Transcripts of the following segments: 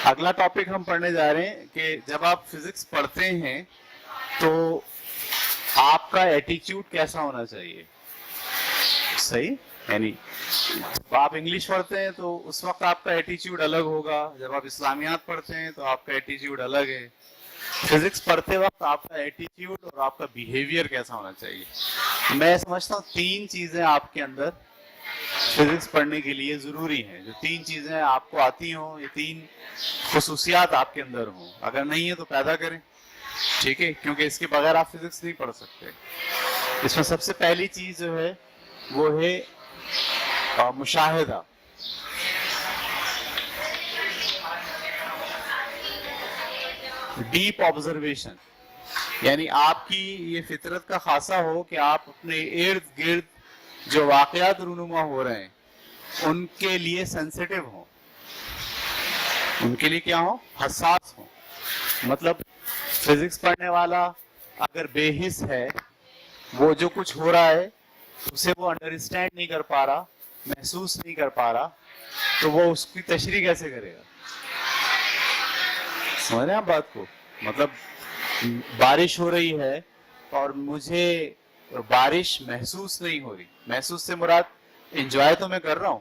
अगला टॉपिक हम पढ़ने जा रहे हैं कि जब आप फिजिक्स पढ़ते हैं तो आपका एटीट्यूड कैसा होना चाहिए। सही, यानी जब आप इंग्लिश पढ़ते हैं तो उस वक्त आपका एटीट्यूड अलग होगा, जब आप इस्लामियात पढ़ते हैं तो आपका एटीट्यूड अलग है। फिजिक्स पढ़ते वक्त आपका एटीट्यूड और आपका बिहेवियर कैसा होना चाहिए। मैं समझता हूँ तीन चीजें आपके अंदर फिजिक्स पढ़ने के लिए जरूरी हैं। जो तीन चीजें आपको आती हों, ये तीन खुसूसियात आपके अंदर हों, अगर नहीं है तो पैदा करें, ठीक है, क्योंकि इसके बगैर आप फिजिक्स नहीं पढ़ सकते। इसमें सबसे पहली चीज जो है वो है मुशाहिदा। डीप ऑब्जर्वेशन, यानी आपकी ये फितरत का खासा हो कि आप अपने इर्द गिर्द जो वाकयात रूनुमा हो रहे हैं उनके लिए सेंसिटिव हो, उनके लिए क्या हो, हसास हो। मतलब फिजिक्स पढ़ने वाला अगर बेहिस है, वो जो कुछ हो रहा है उसे वो अंडरस्टैंड नहीं कर पा रहा, महसूस नहीं कर पा रहा, तो वो उसकी तशरीह कैसे करेगा। समझ रहे हैं आप बात को। मतलब बारिश हो रही है और मुझे बारिश महसूस नहीं हो रही, महसूस से मुराद एंजॉय तो मैं कर रहा हूं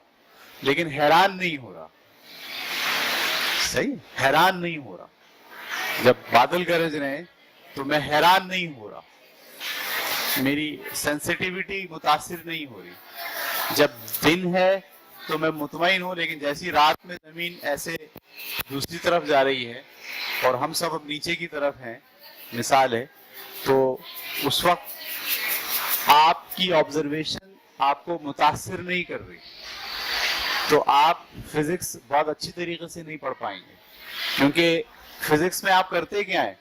लेकिन हैरान नहीं हो रहा। सही, हैरान नहीं हो रहा। जब बादल गरज रहे हैं तो मैं हैरान नहीं हो रहा, मेरी सेंसिटिविटी मुतासिर नहीं हो रही। जब दिन है तो मैं मुतमईन हूं, लेकिन जैसी रात में जमीन ऐसे दूसरी तरफ जा रही है और हम सब अब नीचे की तरफ हैं, मिसाल है, तो उस वक्त आपकी ऑब्जर्वेशन आपको मुतासिर नहीं कर रही, तो आप फिजिक्स बहुत अच्छी तरीके से नहीं पढ़ पाएंगे। क्योंकि फिजिक्स में आप करते क्या है,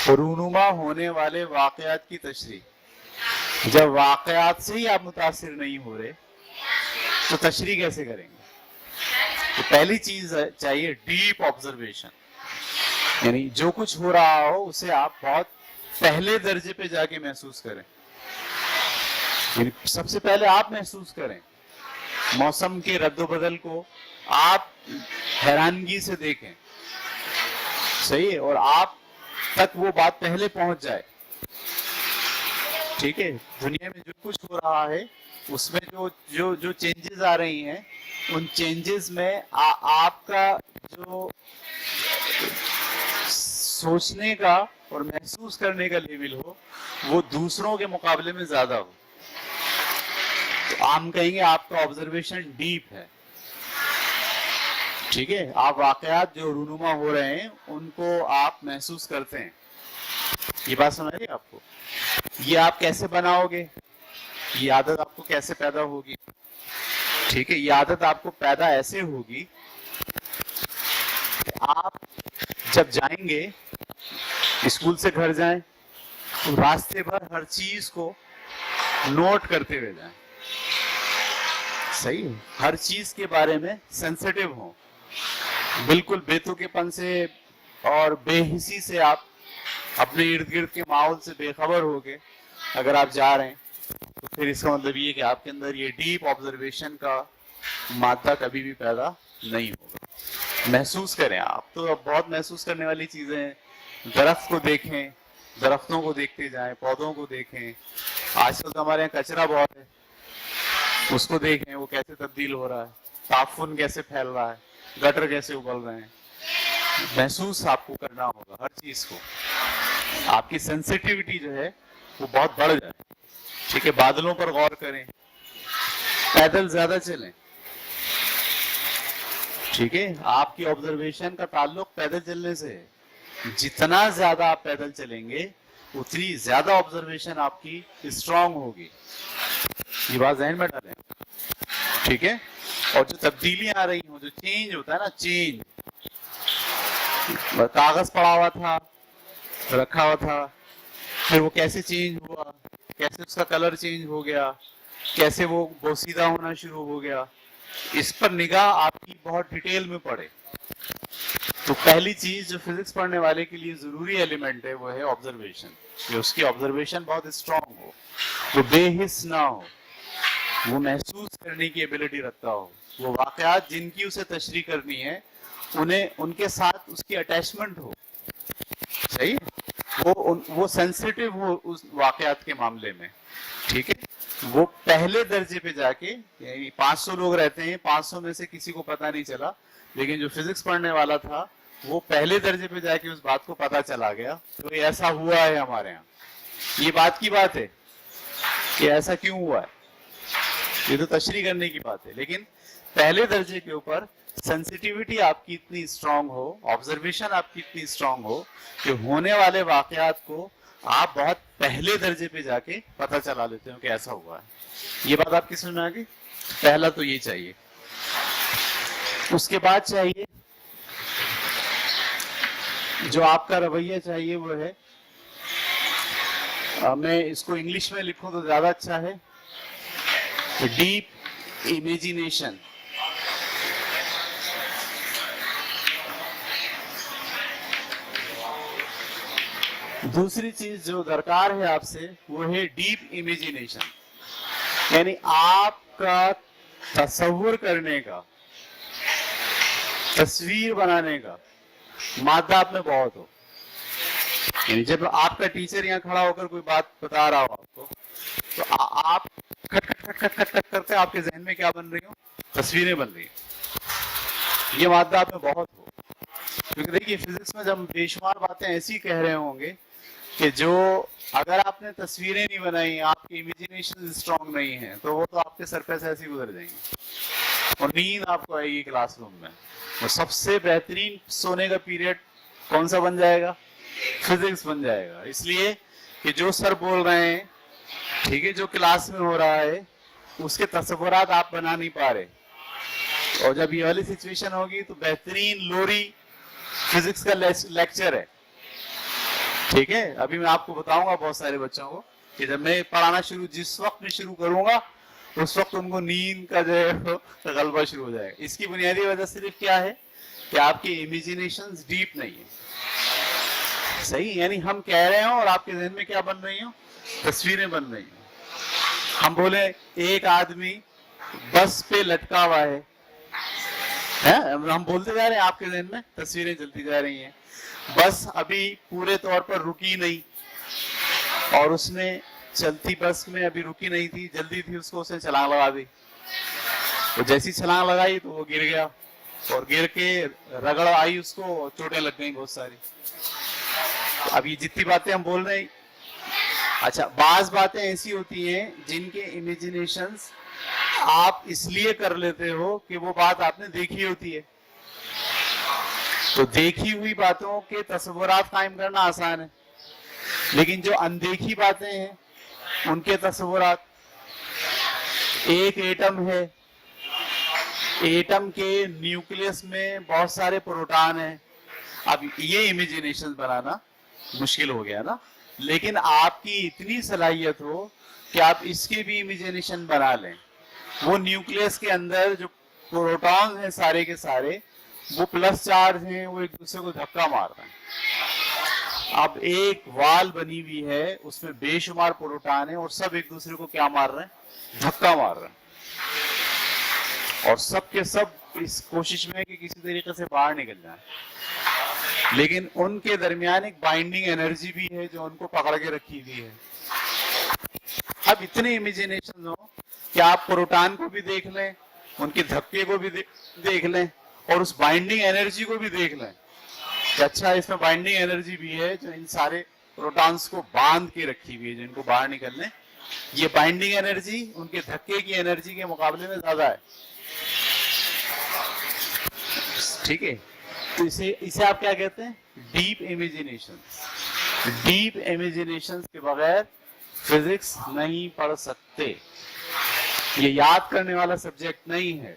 रूनुमा होने वाले वाकयात की तशरीह। जब वाकयात से ही आप मुतासिर नहीं हो रहे तो तशरीह कैसे करेंगे। तो पहली चीज चाहिए डीप ऑब्जर्वेशन, यानी जो कुछ हो रहा हो उसे आप बहुत पहले दर्जे पे जाके महसूस करें। यानी सबसे पहले आप महसूस करें मौसम के रद्दोबदल को, आप हैरानगी से देखें, सही है, और आप तक वो बात पहले पहुंच जाए। ठीक है, दुनिया में जो कुछ हो रहा है उसमें जो जो जो चेंजेस आ रही हैं, उन चेंजेस में आपका जो सोचने का और महसूस करने का लेवल हो वो दूसरों के मुकाबले में ज्यादा हो, तो हम कहेंगे आपका ऑब्जर्वेशन डीप है। ठीक है, आप वाकयात जो रूनुमा हो रहे हैं उनको आप महसूस करते हैं। ये बात समझ रही है आपको। ये आप कैसे बनाओगे, ये आदत आपको कैसे पैदा होगी। ठीक है, ये आदत आपको पैदा ऐसे होगी कि आप जब जाएंगे, स्कूल से घर जाएं, तो रास्ते भर हर चीज को नोट करते हुए जाएं। सही है, हर चीज के बारे में सेंसिटिव हो, बिल्कुल बेतुकेपन से और बेहिसी से आप अपने इर्द गिर्द के माहौल से बेखबर हो के अगर आप जा रहे हैं, तो फिर इसका मतलब ये कि आपके अंदर ये डीप ऑब्जर्वेशन का मादा कभी भी पैदा नहीं होगा। महसूस करें, आप तो अब बहुत महसूस करने वाली चीजें हैं। दरख्त को देखें, दरख्तों को देखते जाएं, पौधों को देखें। आजकल तो हमारे यहाँ कचरा बहुत है, उसको देखें वो कैसे तब्दील हो रहा है, ताफुन कैसे फैल रहा है, गटर कैसे उबल रहे हैं। महसूस आपको करना होगा हर चीज को, आपकी सेंसिटिविटी जो है वो बहुत बढ़ जाए। ठीक है, बादलों पर गौर करें, पैदल ज्यादा चलें। ठीक है, आपकी ऑब्जर्वेशन का ताल्लुक पैदल चलने से है। जितना ज्यादा आप पैदल चलेंगे उतनी ज्यादा ऑब्जर्वेशन आपकी स्ट्रांग होगी। ये बात ज़हन में डालें। ठीक है, और जो तब्दीलियां आ रही हो, जो चेंज होता है ना, चेंज, कागज पड़ा हुआ था, रखा हुआ था, फिर वो कैसे चेंज हुआ, कैसे उसका कलर चेंज हो गया, कैसे वो बोसीदा होना शुरू हो गया, इस पर निगाह आपकी बहुत डिटेल में पड़े। तो पहली चीज जो फिजिक्स पढ़ने वाले के लिए जरूरी एलिमेंट है वो है ऑब्जर्वेशन, कि उसकी ऑब्जर्वेशन बहुत स्ट्रांग हो, वो बेहिस ना हो। وہ محسوس کرنے کی ایبلٹی رکھتا ہو, وہ واقعات جن کی اسے تشریح کرنی ہے انہیں ان کے ساتھ اس کی اٹیچمنٹ ہو, صحیح ہے, وہ سینسیٹیو ہو اس واقعات کے معاملے میں, ٹھیک ہے. وہ پہلے درجے پہ جا کے, یعنی 500 لوگ رہتے ہیں, 500 میں سے کسی کو پتا نہیں چلا, لیکن جو فزکس پڑھنے والا تھا وہ پہلے درجے پہ جا کے اس بات کو پتا چلا گیا تو یہ ایسا ہوا ہے ہمارے یہاں. یہ بات کی بات ہے کہ ایسا کیوں ہوا ہے, یہ تو تشریح کرنے کی بات ہے, لیکن پہلے درجے کے اوپر سینسیٹیوٹی آپ کی اتنی اسٹرانگ ہو, آبزرویشن آپ کی اتنی اسٹرانگ ہو کہ ہونے والے واقعات کو آپ بہت پہلے درجے پہ جا کے پتہ چلا لیتے ہو کہ ایسا ہوا ہے. یہ بات آپ کی سمجھ میں آ گئی؟ پہلا تو یہ چاہیے. اس کے بعد چاہیے, جو آپ کا رویہ چاہیے وہ ہے, میں اس کو انگلش میں لکھوں تو زیادہ اچھا ہے, ڈیپ امیجینیشن. دوسری چیز جو درکار ہے آپ سے وہ ہے ڈیپ امیجینیشن, یعنی آپ کا تصور کرنے کا, تصویر بنانے کا مادہ آپ میں بہت ہو. یعنی جب آپ کا ٹیچر یہاں کھڑا ہو کر کوئی بات بتا رہا ہو آپ کو, تو آپ کٹ کٹ کٹ کٹ کٹ کٹ کرتے آپ کے ذہن میں کیا بن رہی ہو, تصویریں بن رہی ہیں. یہ مادہ آپ میں بہت ہو, کیونکہ دیکھیے فزکس میں جب بے شمار باتیں ایسی کہہ رہے ہوں گے کہ جو اگر آپ نے تصویریں نہیں بنائی, آپ کی امیجینیشن اسٹرانگ نہیں ہے, تو وہ تو آپ کے سر پہ سے ایسے ہی گزر جائیں گے اور نیند آپ کو آئے گی کلاس روم میں. اور سب سے بہترین سونے کا پیریڈ کون سا بن جائے گا؟ فزکس بن جائے گا. اس لیے کہ جو سر بول رہے ہیں, ٹھیک ہے, جو کلاس میں ہو رہا ہے اس کے تصورات آپ بنا نہیں پا رہے, اور جب یہ والی سچویشن ہوگی تو بہترین لوری فزکس کا لیکچر ہے, ٹھیک ہے. ابھی میں آپ کو بتاؤں گا بہت سارے بچوں کو کہ جب میں پڑھانا جس وقت میں شروع کروں گا اس وقت ان کو نیند کا جو ہے غلبہ شروع ہو جائے گا. اس کی بنیادی وجہ صرف کیا ہے کہ آپ کی امیجینیشن ڈیپ نہیں ہے, صحیح. یعنی ہم کہہ رہے ہوں اور آپ کے ذہن میں کیا بن رہی ہوں, تصویریں بن رہی ہیں. ہم بولے ایک آدمی بس پہ لٹکا ہوا ہے, ہم بولتے جا رہے ہیں, آپ کے ذہن میں تصویریں چلتی جا رہی ہیں. بس ابھی پورے طور پر رکی نہیں, اور اس نے چلتی بس میں ابھی رکی نہیں تھی, جلدی تھی اس کو, اس نے چھلانگ لگا دی. تو جیسی چھلانگ لگائی تو وہ گر گیا, اور گر کے رگڑ آئی اس کو, چوٹیں لگ گئیں بہت ساری. اب یہ جتنی باتیں ہم بول رہے ہیں, اچھا بعض باتیں ایسی ہوتی ہیں جن کے امیجینیشنز آپ اس لیے کر لیتے ہو کہ وہ بات آپ نے دیکھی ہوتی ہے. تو دیکھی ہوئی باتوں کے تصورات قائم کرنا آسان ہے, لیکن جو اندیکھی باتیں ہیں ان کے تصورات, ایک ایٹم ہے, ایٹم کے نیوکلیس میں بہت سارے پروٹان ہیں. اب یہ امیجینیشن بنانا مشکل ہو گیا نا, لیکن آپ کی اتنی صلاحیت ہو کہ آپ اس کی بھی امیجینیشن بنا لیں. وہ نیوکلیس کے اندر جو پروٹون ہیں سارے کے سارے وہ پلس چارج ہیں, وہ ایک دوسرے کو دھکا مار رہے ہیں. اب ایک وال بنی ہوئی ہے, اس میں بے شمار پروٹون ہیں, اور سب ایک دوسرے کو کیا مار رہے ہیں, دھکا مار رہے ہیں, اور سب کے سب اس کوشش میں کہ کسی طریقے سے باہر نکل جائیں. لیکن ان کے درمیان ایک بائنڈنگ انرجی بھی ہے جو ان کو پکڑ کے رکھی ہوئی ہے. اب اتنے امیجینیشن ہو کہ آپ پروٹون کو بھی دیکھ لیں, ان کے دھکے کو بھی دیکھ لیں, اور اس بائنڈنگ انرجی کو بھی دیکھ لیں کہ اچھا اس میں بائنڈنگ انرجی بھی ہے جو ان سارے پروٹونز کو باندھ کے رکھی ہوئی ہے, جن کو باہر نکلنے. یہ بائنڈنگ انرجی ان کے دھکے کی انرجی کے مقابلے میں زیادہ ہے, ٹھیک ہے. تو اسے آپ کیا کہتے ہیں, ڈیپ امیجینیشن. ڈیپ امیجینیشن کے بغیر فزکس نہیں پڑھ سکتے. یہ یاد کرنے والا سبجیکٹ نہیں ہے,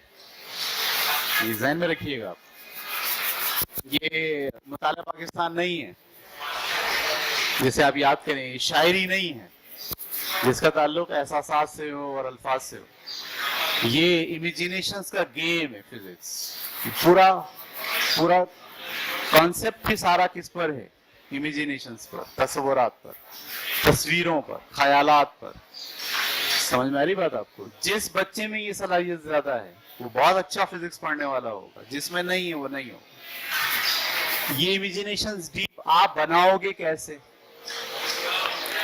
یہ ذہن میں رکھیے گا آپ. یہ مطالعہ پاکستان نہیں ہے جسے آپ یاد کریں, شاعری نہیں ہے جس کا تعلق احساسات سے ہو اور الفاظ سے ہو. یہ امیجینیشنز کا گیم ہے فزکس. پورا کانسیپٹ بھی سارا کس پر ہے, امیجینیشنز پر, تصورات پر, تصویروں پر, خیالات پر. समझ में आ रही बात आपको? जिस बच्चे में ये सलाहियत ज्यादा है वो बहुत अच्छा फिजिक्स पढ़ने वाला होगा, जिसमें नहीं है वो नहीं होगा। ये इमेजिनेशंस डीप आप बनाओगे कैसे?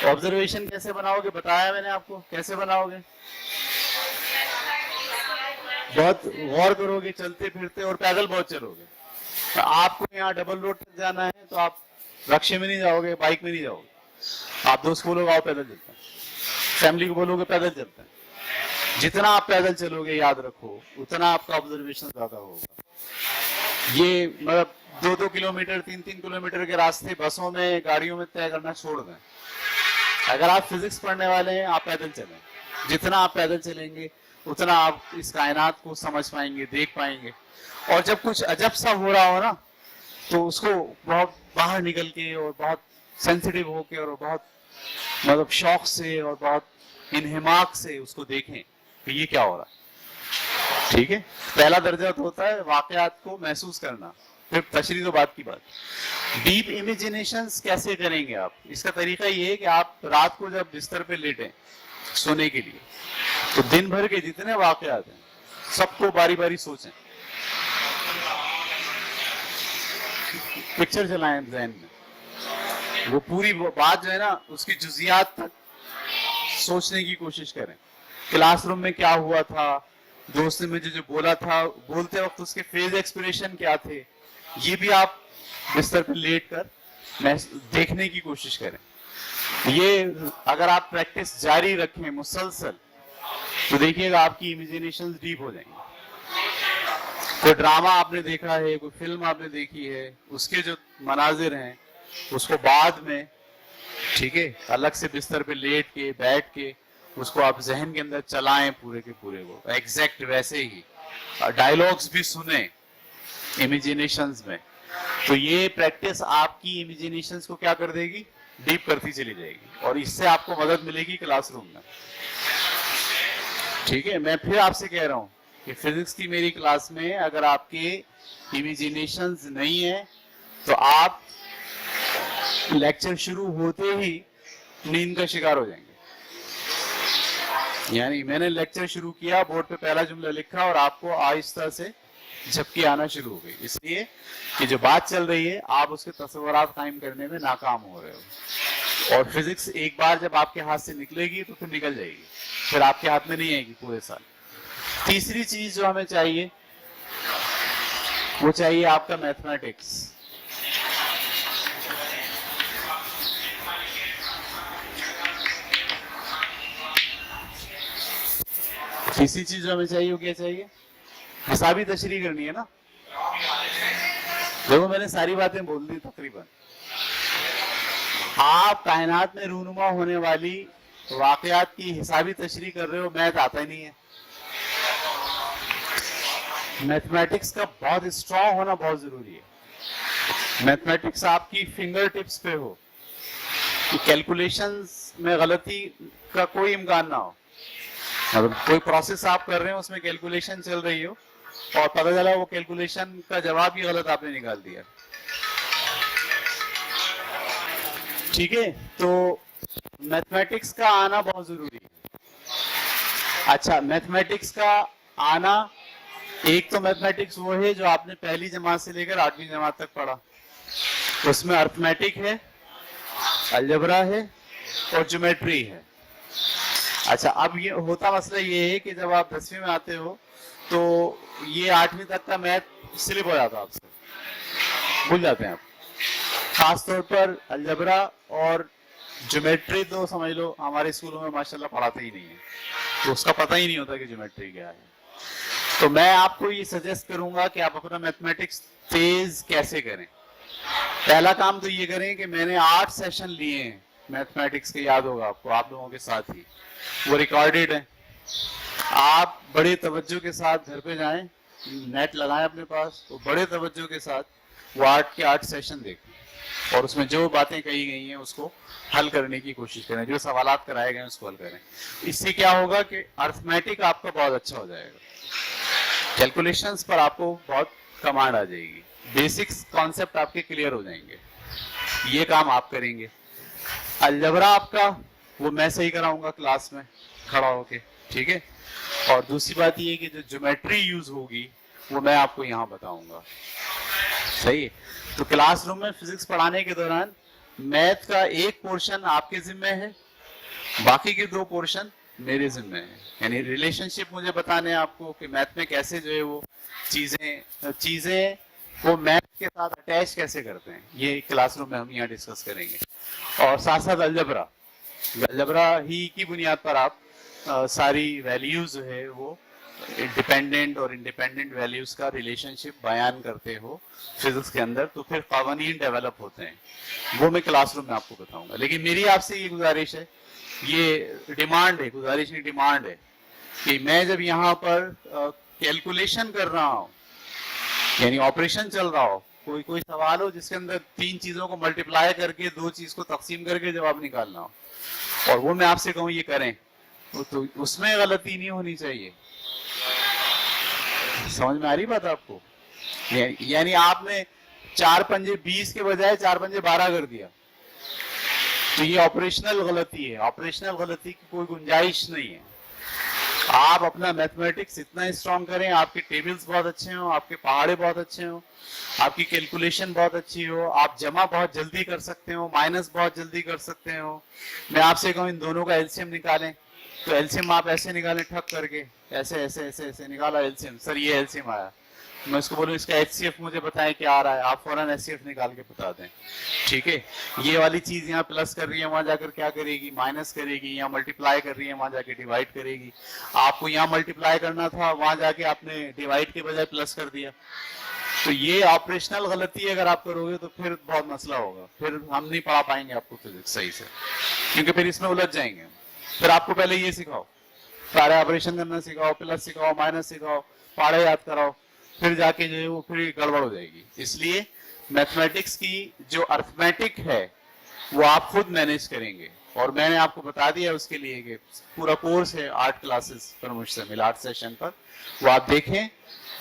ऑब्जर्वेशन कैसे बनाओगे? बताया मैंने आपको कैसे बनाओगे। बहुत गौर करोगे, चलते फिरते और पैदल बहुत चलोगे। आपको यहाँ डबल रोड तक जाना है तो आप रक्शे में नहीं जाओगे, बाइक में नहीं जाओगे, आप दोस्त को बोलोगे आओ पैदल चलते हैं, फैमिली को बोलोगे पैदल चलते हैं। जितना आप पैदल चलोगे याद रखो उतना आपका ऑब्जर्वेशन ज्यादा होगा। ये मतलब 2-2 किलोमीटर 3-3 किलोमीटर के रास्ते बसों में गाड़ियों में तय करना छोड़ दें। अगर आप फिजिक्स पढ़ने वाले हैं आप पैदल चलें। जितना आप पैदल चलेंगे उतना आप इस कायनात को समझ पाएंगे, देख पाएंगे। और जब कुछ अजब सा हो रहा हो ना तो उसको बहुत बाहर निकल के और बहुत सेंसिटिव होके और बहुत मतलब शौक से और बहुत इन्हिमाक से उसको देखें कि ये क्या हो रहा है। ठीक है, पहला दर्जा तो होता है वाकयात को महसूस करना, फिर तशरीह तो बात की बात। डीप इमेजिनेशंस कैसे करेंगे आप? इसका तरीका ये है कि आप रात को जब बिस्तर पे लेटें सोने के लिए तो दिन भर के जितने वाकयात हैं सबको बारी बारी सोचें, पिक्चर चलाएं ज़हन में, वो पूरी बात जो है ना उसकी जुजियात तक सोचने की कोशिश करें। क्लासरूम में क्या हुआ था, दोस्त ने मुझे जो बोला था, बोलते वक्त उसके फेस एक्सप्रेशन क्या थे, ये भी आप बिस्तर पर लेट कर देखने की कोशिश करें। ये अगर आप प्रैक्टिस जारी रखें मुसलसल तो देखिएगा आपकी इमेजिनेशन डीप हो जाएंगी। कोई ड्रामा आपने देखा है, कोई फिल्म आपने देखी है, उसके जो मनाजिर हैं उसको बाद में ठीक है अलग से बिस्तर पे लेट के बैठ के उसको आप जहन के अंदर चलाएं पूरे के पूरे, वो एग्जैक्ट वैसे ही डायलॉग्स भी सुने इमेजिनेशंस में। तो ये प्रैक्टिस आपकी इमेजिनेशंस को क्या कर देगी, डीप करती चली जाएगी और इससे आपको मदद मिलेगी क्लासरूम में। ठीक है, मैं फिर आपसे कह रहा हूं कि फिजिक्स की मेरी क्लास में अगर आपके इमेजिनेशंस नहीं है तो आप लेक्चर शुरू होते ही नींद का शिकार हो जाएंगे। यानी मैंने लेक्चर शुरू किया, बोर्ड पे पहला जुमला लिखा और आपको आहिस्ता से झपकी आना शुरू हो गई, इसलिए कि जो बात चल रही है आप उसके तस्वुरात कायम करने में नाकाम हो रहे हो। और फिजिक्स एक बार जब आपके हाथ से निकलेगी तो फिर निकल जाएगी, फिर आपके हाथ में नहीं आएगी पूरे साल। तीसरी चीज जो हमें चाहिए वो चाहिए आपका मैथमेटिक्स। तीसरी चीज जो हमें चाहिए वो क्या चाहिए, हिसाबी तशरीह करनी है ना। देखो मैंने सारी बातें बोल दी तकरीबन। आप कायनात में रूनुमा होने वाली वाकयात की हिसाबी तशरीह कर रहे हो, मैथ आता ही नहीं है। मैथमेटिक्स का बहुत स्ट्रॉन्ग होना बहुत जरूरी है। मैथमेटिक्स आपकी फिंगर टिप्स पे हो, कैलकुलेशंस में गलती का कोई इम्कान ना हो। मतलब कोई प्रोसेस आप कर रहे हो उसमें कैलकुलेशन चल रही हो और पता चला वो कैलकुलेशन का जवाब ही गलत आपने निकाल दिया। ठीक है, तो मैथमेटिक्स का आना बहुत जरूरी है। अच्छा, मैथमेटिक्स का आना, एक तो मैथमेटिक्स वो है जो आपने पहली जमात से लेकर 8वीं जमात तक पढ़ा, उसमें अर्थमेटिक है, अलजबरा है और ज्योमेट्री है। अच्छा, अब ये होता मसला ये है कि जब आप 10वीं में आते हो तो ये 8वीं तक का मैथ स्लिप हो जाता है, आपसे भूल जाते हैं आप। खास तौर पर अलजबरा और ज्योमेट्री तो समझ लो हमारे स्कूलों में माशाल्लाह पढ़ाते ही नहीं है, तो उसका पता ही नहीं होता कि ज्योमेट्री क्या है। तो मैं आपको ये सजेस्ट करूंगा कि आप अपना मैथमेटिक्स तेज कैसे करें। पहला काम तो ये करें कि मैंने 8 सेशन लिए हैं मैथमेटिक्स के, याद होगा आपको, आप लोगों के साथ ही, वो रिकॉर्डेड है। आप बड़े तवज्जो के साथ घर पे जाएं, नेट लगाएं अपने पास, तो बड़े तवज्जो के साथ वो 8 के 8 सेशन देखें और उसमें जो बातें कही गई हैं उसको हल करने की कोशिश करें, जो सवालात कराए गए हैं उसको हल करें। इससे क्या होगा कि अर्थमेटिक आपका बहुत अच्छा हो जाएगा, कैलकुलेशंस पर आपको बहुत कमांड आ जाएगी, बेसिक्स कॉन्सेप्ट आपके क्लियर हो जाएंगे। ये काम आप करेंगे। अलजबरा आपका वो मैं सही कराऊंगा क्लास में, کھڑا ہو کے, ٹھیک ہے. اور دوسری بات یہ کہ جو جیومیٹری یوز ہوگی وہ میں آپ کو یہاں بتاؤں گا, صحیح ہے. تو کلاس روم میں فزکس پڑھانے کے دوران میتھ کا ایک پورشن آپ کے ذمہ ہے, باقی کے 2 پورشن میرے ذمہ ہیں. یعنی ریلیشن شپ مجھے بتانے ہیں آپ کو کہ میتھ میں کیسے جو ہے وہ چیزیں وہ میتھ کے ساتھ اٹیچ کیسے کرتے ہیں, یہ کلاس روم میں ہم یہاں ڈسکس کریں گے. اور ساتھ ساتھ الجبرا ہی کی بنیاد پر آپ ساری ویلیوز جو ہے وہ ڈیپینڈنٹ اور انڈیپینڈنٹ ویلیوز کا ریلیشن شپ بیان کرتے ہو فزکس کے اندر, تو پھر قوانین ڈیولپ ہوتے ہیں. وہ میں کلاس روم میں آپ کو بتاؤں گا. لیکن میری آپ سے یہ گزارش ہے, یہ ڈیمانڈ ہے, گزارش نہیں ڈیمانڈ ہے, کہ میں جب یہاں پر کیلکولیشن کر رہا ہوں, یعنی آپریشن چل رہا ہو, کوئی سوال ہو جس کے اندر 3 چیزوں کو ملٹیپلائی کر کے 2 چیز کو تقسیم کر کے جواب نکالنا ہو, اور وہ میں آپ سے کہوں یہ کریں, تو اس میں غلطی نہیں ہونی چاہیے. سمجھ میں آ رہی بات آپ کو؟ یعنی آپ نے 4 پنجے 20 کے بجائے 4 پنجے 12 کر دیا, تو یہ آپریشنل غلطی ہے. آپریشنل غلطی کی کوئی گنجائش نہیں ہے. آپ اپنا میتھمیٹکس اتنا اسٹرانگ کریں, آپ کے ٹیبلز بہت اچھے ہوں, آپ کے پہاڑے بہت اچھے ہوں, آپ کی کیلکولیشن بہت اچھی ہو, آپ جمع بہت جلدی کر سکتے ہو, مائنس بہت جلدی کر سکتے ہو. میں آپ سے کہوں ان دونوں کا ایلسیم نکالیں, تو ایلسیم آپ ایسے نکالیں ٹھک کر کے, ایسے ایسے ایسے ایسے نکالا ایلسیم, سر یہ ایلسیم آیا. میں اس کو بولوں اس کا ایچ سی ایف مجھے بتائیں کیا آ رہا ہے, آپ فوراً ایچ سی ایف نکال کے بتا دیں, ٹھیک ہے. یہ والی چیز یہاں پلس کر رہی ہے, وہاں جا کر کیا کرے گی, مائنس کرے گی. یہاں ملٹیپلائی کر رہی ہے, وہاں جا کے ڈیوائڈ کرے گی. آپ کو یہاں ملٹیپلائی کرنا تھا, وہاں جا کے آپ نے ڈیوائڈ کے بجائے پلس کر دیا. تو یہ آپریشنل غلطی اگر آپ کرو گے تو پھر بہت مسئلہ ہوگا, پھر ہم نہیں پڑھا پائیں گے آپ کو فزکس صحیح سے, کیونکہ پھر اس میں الجھ جائیں گے. پھر آپ کو پہلے یہ سکھاؤ, سارے آپریشن کرنا سکھاؤ, پلس سکھاؤ, مائنس سکھاؤ, پہاڑے یاد کراؤ, پھر جا کے جو ہے وہ پھر گڑبڑ ہو جائے گی. اس لیے میتھمیٹکس کی جو ارتھمیٹک ہے وہ آپ خود مینیج کریں گے. اور میں نے آپ کو بتا دیا اس کے لیے کہ پورا کورس ہے 8 کلاسز پر مجھ سے ملا 8 سیشن پر, وہ آپ دیکھیں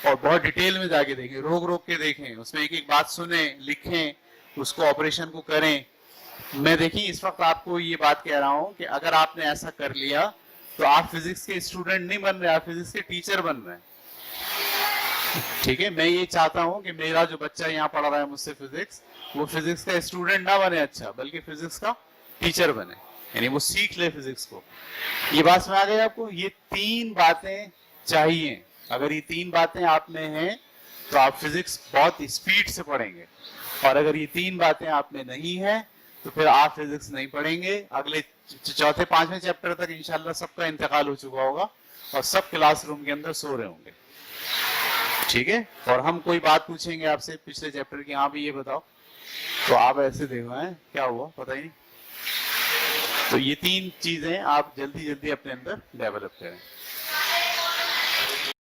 اور بہت ڈیٹیل میں جا کے دیکھیں, روک کے دیکھیں, اس میں ایک ایک بات سنیں, لکھیں, اس کو آپریشن کو کریں. میں دیکھیں اس وقت آپ کو یہ بات کہہ رہا ہوں کہ اگر آپ نے ایسا کر لیا تو آپ فزکس کے اسٹوڈنٹ نہیں بن رہے, آپ فزکس کے ٹیچر بن رہے ہیں, ٹھیک ہے. میں یہ چاہتا ہوں کہ میرا جو بچہ یہاں پڑھ رہا ہے مجھ سے فزکس, وہ فزکس کا اسٹوڈنٹ نہ بنے اچھا, بلکہ فزکس کا ٹیچر بنے, یعنی وہ سیکھ لے فزکس کو. یہ بات سمجھ آ گئی آپ کو؟ یہ 3 باتیں چاہیے. اگر یہ 3 باتیں آپ میں ہیں تو آپ فزکس بہت اسپیڈ سے پڑھیں گے, اور اگر یہ 3 باتیں آپ میں نہیں ہیں تو پھر آپ فزکس نہیں پڑھیں گے. اگلے 4تھے 5ویں چیپٹر تک انشاءاللہ سب کا انتقال ہو چکا ہوگا اور سب کلاس روم کے اندر سو رہے ہوں گے, ٹھیک ہے. اور ہم کوئی بات پوچھیں گے آپ سے پچھلے چیپٹر کی, ہاں بھی یہ بتاؤ, تو آپ ایسے دیکھو ہیں کیا ہوا پتہ ہی نہیں. تو یہ 3 چیزیں آپ جلدی اپنے اندر ڈیولپ کریں.